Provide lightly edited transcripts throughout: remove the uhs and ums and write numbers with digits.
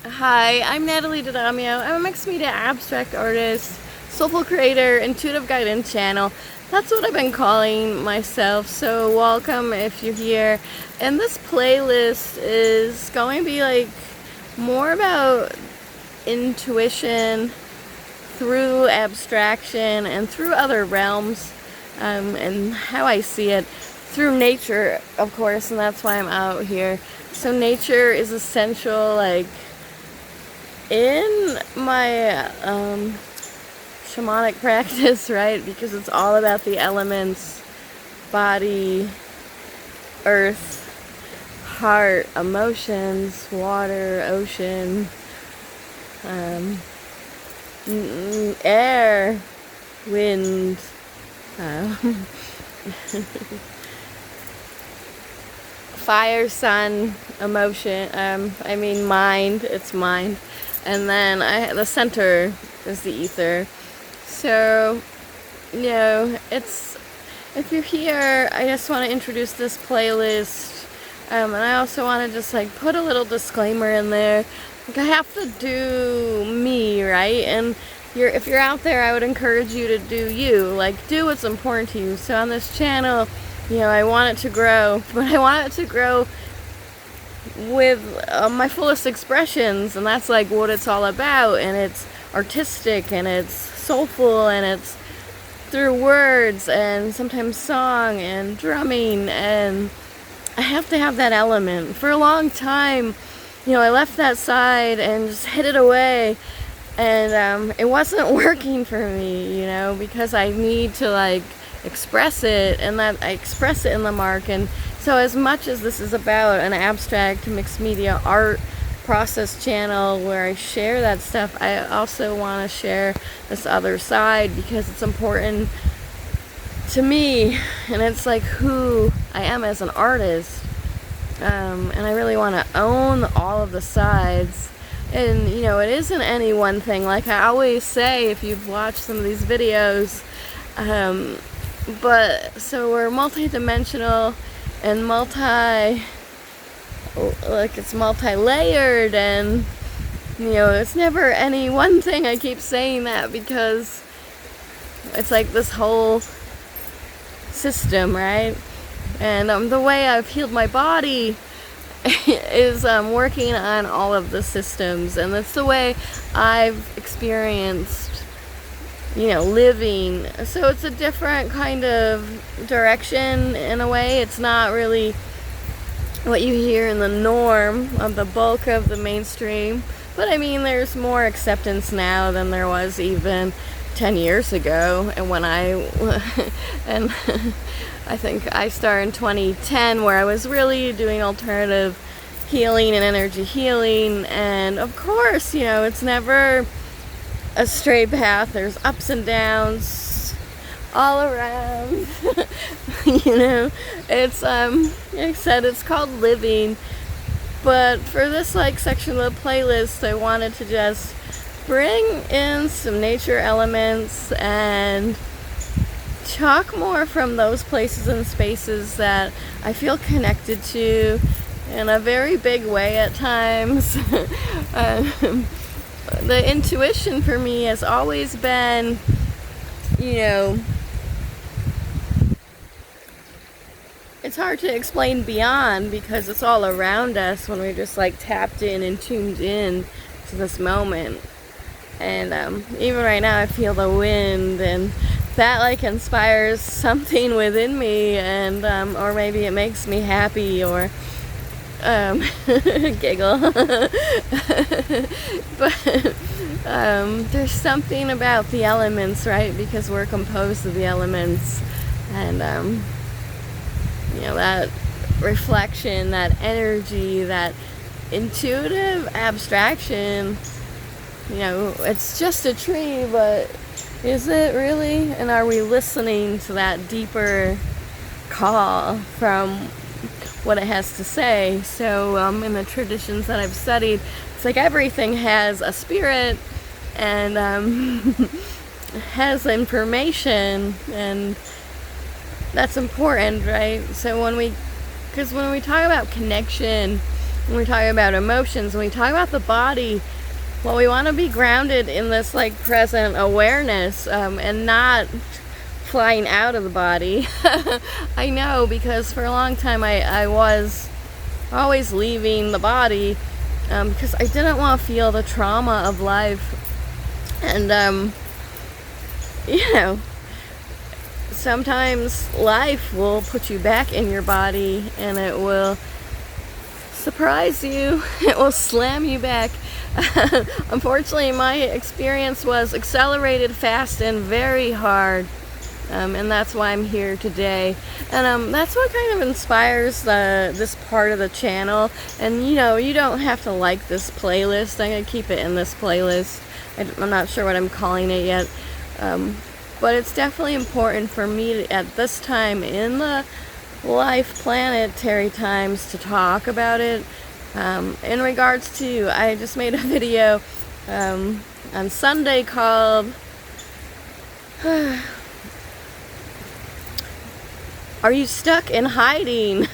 Hi, I'm Natalie D'Adamio. I'm a mixed media abstract artist, soulful creator, intuitive guidance channel. That's what I've been calling myself, so welcome if you're here. And this playlist is going to be like more about intuition through abstraction and through other realms, and how I see it through nature, of course, and that's why I'm out here. So nature is essential, like in my shamanic practice, right? Because it's all about the elements: body, earth, heart, emotions, water, ocean, air, wind, fire, sun, emotion, mind, it's mind. And then the center is the ether. So, if you're here, I just want to introduce this playlist. And I also want to just like put a little disclaimer in there. Like, I have to do me, right? And if you're out there, I would encourage you to do you. Like, do what's important to you. So on this channel, I want it to grow, but I want it to grow with my fullest expressions, and that's like what it's all about. And it's artistic, and it's soulful, and it's through words and sometimes song and drumming, and I have to have that element. For a long time, I left that side and just hid it away, and it wasn't working for me, because I need to like express it, and that I express it in the mark. And so as much as this is about an abstract mixed media art process channel where I share that stuff, I also want to share this other side because it's important to me, and it's like who I am as an artist, and I really want to own all of the sides. And it isn't any one thing, like I always say if you've watched some of these videos, but so we're multi-dimensional and it's multi-layered, and it's never any one thing. I keep saying that because it's like this whole system, right? And the way I've healed my body is working on all of the systems, and that's the way I've experienced living. So it's a different kind of direction in a way. It's not really what you hear in the norm of the bulk of the mainstream, but there's more acceptance now than there was even 10 years ago. And when and I think I started in 2010, where I was really doing alternative healing and energy healing. And of course, it's never a straight path. There's ups and downs all around. It's like I said, it's called living. But for this section of the playlist, I wanted to just bring in some nature elements and talk more from those places and spaces that I feel connected to in a very big way at times. The intuition for me has always been, it's hard to explain beyond because it's all around us when we're just tapped in and tuned in to this moment. And even right now I feel the wind, and that inspires something within me, and or maybe it makes me happy or giggle. But there's something about the elements, right? Because we're composed of the elements, and that reflection, that energy, that intuitive abstraction. It's just a tree, but is it really? And are we listening to that deeper call from what it has to say? So in the traditions that I've studied, it's like everything has a spirit and has information, and that's important, right? So when we talk about connection when we talk about emotions, when we talk about the body, well, we want to be grounded in this like present awareness, and not flying out of the body. I know, because for a long time I was always leaving the body, because I didn't want to feel the trauma of life. And you know, sometimes life will put you back in your body and it will surprise you. It will slam you back. Unfortunately, my experience was accelerated, fast, and very hard. And that's why I'm here today. And that's what kind of inspires this part of the channel. And you know, you don't have to like this playlist. I'm going to keep it in this playlist. I'm not sure what I'm calling it yet. But it's definitely important for me to, at this time in the life planetary times, to talk about it. In regards to, I just made a video on Sunday called Are you stuck in hiding?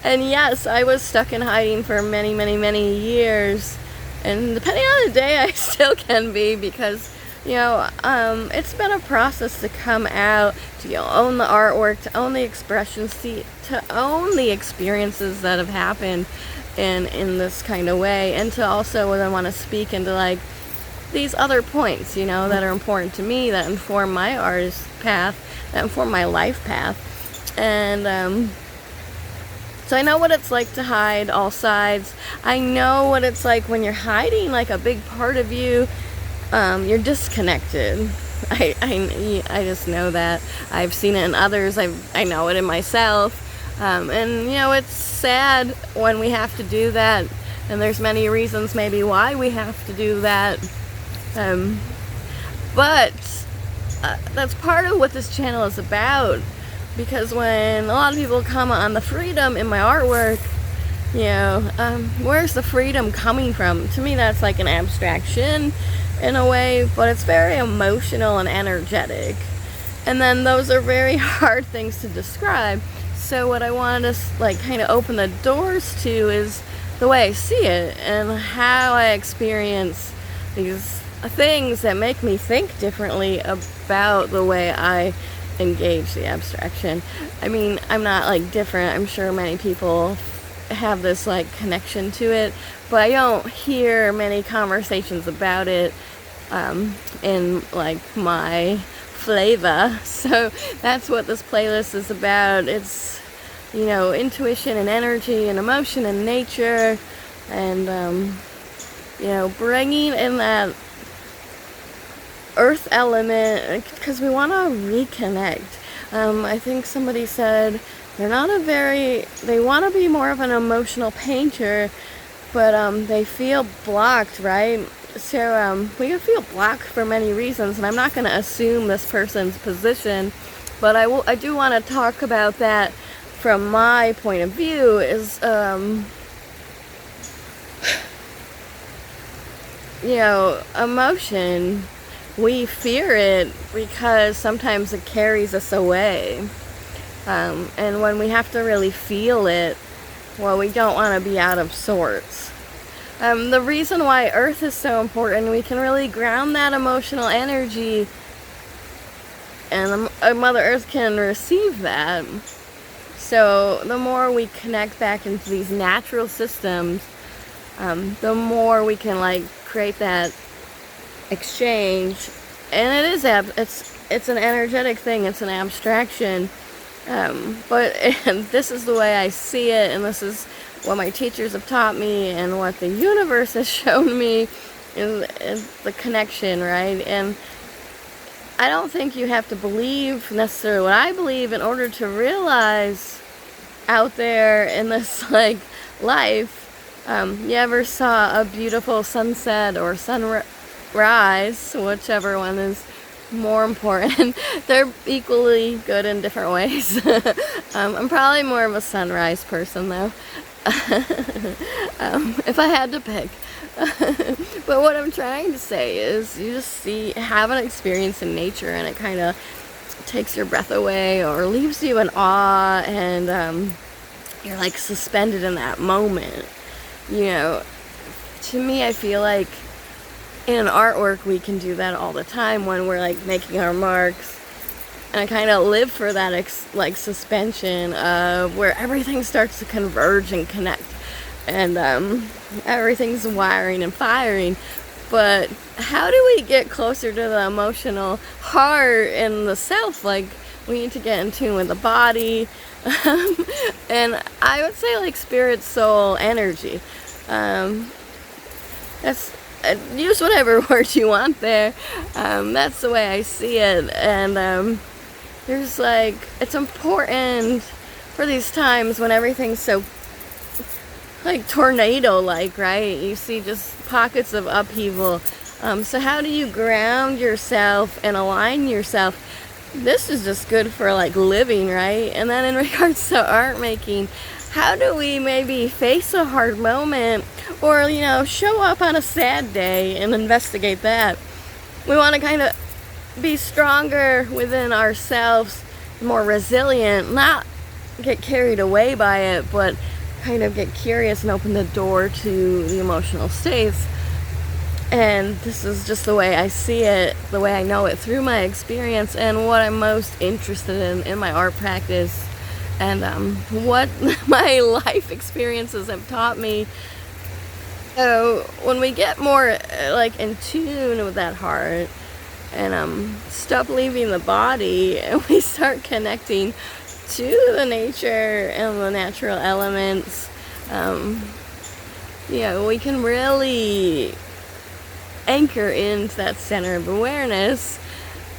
And yes, I was stuck in hiding for many, many, many years. And depending on the day, I still can be, because, you know, it's been a process to come out, to, you know, own the artwork, to own the expressions, to own the experiences that have happened in this kind of way, and to also, when I want to speak into like these other points, you know, that are important to me, that inform my artist path, that inform my life path. And so I know what it's like to hide all sides. I know what it's like when you're hiding like a big part of you. You're disconnected. I just know that. I've seen it in others. I know it in myself. And you know, it's sad when we have to do that. And there's many reasons maybe why we have to do that. But that's part of what this channel is about. Because when a lot of people comment on the freedom in my artwork, you know, where's the freedom coming from? To me, that's like an abstraction in a way, but it's very emotional and energetic. And then those are very hard things to describe. So what I wanted to like kind of open the doors to is the way I see it and how I experience these things that make me think differently about the way I engage the abstraction. I mean, I'm not like different. I'm sure many people have this like connection to it, but I don't hear many conversations about it in like my flavor. So that's what this playlist is about. It's, you know, intuition and energy and emotion and nature, and you know, bringing in that earth element, because we want to reconnect. I think somebody said they want to be more of an emotional painter, but they feel blocked, right? So we can feel blocked for many reasons, and I'm not going to assume this person's position, but I do want to talk about that from my point of view. Is you know, emotion, we fear it because sometimes it carries us away. And when we have to really feel it, well, we don't want to be out of sorts. The reason why Earth is so important, we can really ground that emotional energy, and Mother Earth can receive that. So the more we connect back into these natural systems, the more we can like create that exchange. And it is it's an energetic thing, it's an abstraction, but this is the way I see it, and this is what my teachers have taught me, and what the universe has shown me is the connection, right? And I don't think you have to believe necessarily what I believe in order to realize out there in this like life. You ever saw a beautiful sunset or sunrise, whichever one is more important? They're equally good in different ways. I'm probably more of a sunrise person though, if I had to pick. But what I'm trying to say is, you just have an experience in nature, and it kind of takes your breath away or leaves you in awe, and you're like suspended in that moment. you know, to me, I feel like in artwork we can do that all the time when we're like making our marks. And I kind of live for that like suspension of where everything starts to converge and connect, and everything's wiring and firing. But how do we get closer to the emotional heart and the self? Like, we need to get in tune with the body, and I would say like spirit, soul, energy. That's use whatever word you want there. That's the way I see it, and there's like, it's important for these times when everything's so like tornado-like, right? You see just pockets of upheaval. So how do you ground yourself and align yourself? This is just good for like living, right? And then in regards to art making, how do we maybe face a hard moment, or, you know, show up on a sad day and investigate that? We want to kind of be stronger within ourselves, more resilient, not get carried away by it, but kind of get curious and open the door to the emotional states. And this is just the way I see it, the way I know it through my experience, and what I'm most interested in my art practice, and what my life experiences have taught me. So when we get more like in tune with that heart, and stop leaving the body, and we start connecting to the nature and the natural elements, you know, we can really anchor into that center of awareness.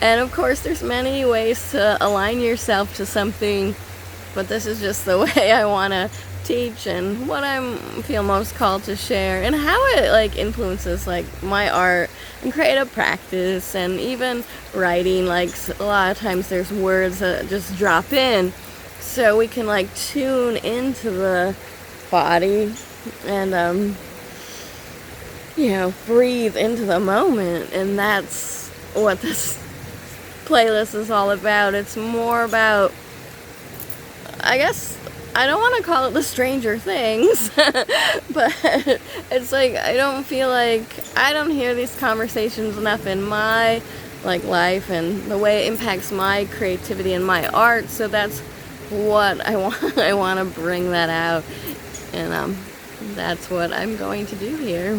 And of course there's many ways to align yourself to something, but this is just the way I want to teach and what I feel most called to share, and how it like influences like my art and creative practice, and even writing. Like, a lot of times there's words that just drop in, so we can like tune into the body and you know, breathe into the moment. And that's what this playlist is all about. It's more about, I guess, I don't want to call it the Stranger Things, but it's like, I don't feel like, I don't hear these conversations enough in my like life and the way it impacts my creativity and my art. So that's what I want. I want to bring that out, and that's what I'm going to do here.